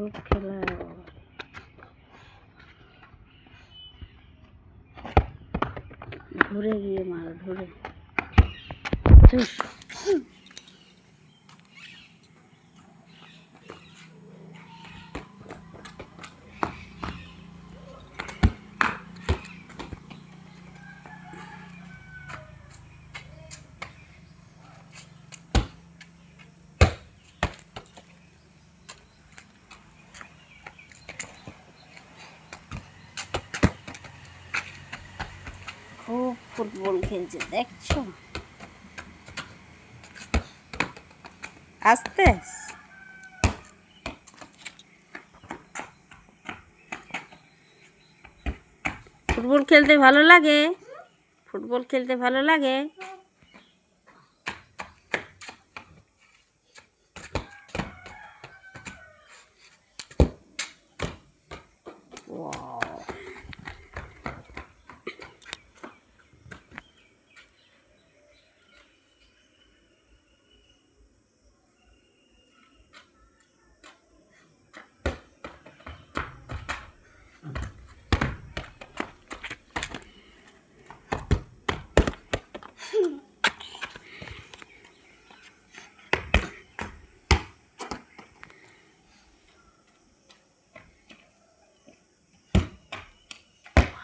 খুব খেলা, ঘুরে গিয়ে মারো, ঘুরে খুব ফুটবল খেলছে দেখছো, আস্তে ফুটবল খেলতে ভালো লাগে, ফুটবল খেলতে ভালো লাগে।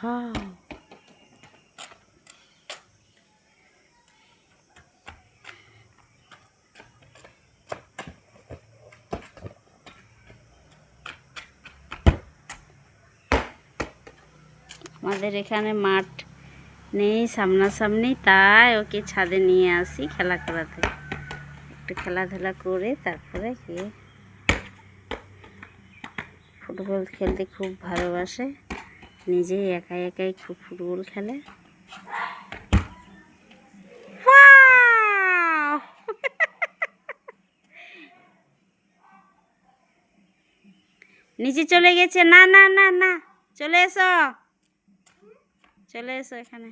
Wow. আমাদের এখানে মাঠ নেই সামনাসামনি, তাই ওকে ছাদে নিয়ে আসি খেলা করাতে, একটু খেলাধুলা করে তারপরে গিয়ে ফুটবল খেলতে খুব ভালোবাসে, নিজেই একাই একাই খুব ফুটবল খেলে। নিচে চলে গেছে, না না না না, চলে এসো, চলে এসো এখানে।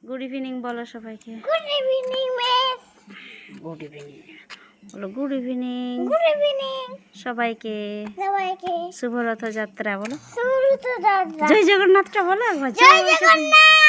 গুড ইভিনিং বলো সবাইকে। Good evening miss. Good evening বলো, গুড ইভিনিং। গুড ইভিনিং সবাইকে সবাইকে। শুভ রথযাত্রা বলো, শুভ রথযাত্রা। জয় জগন্নাথটা বলো একবার। জয় জগন্নাথ।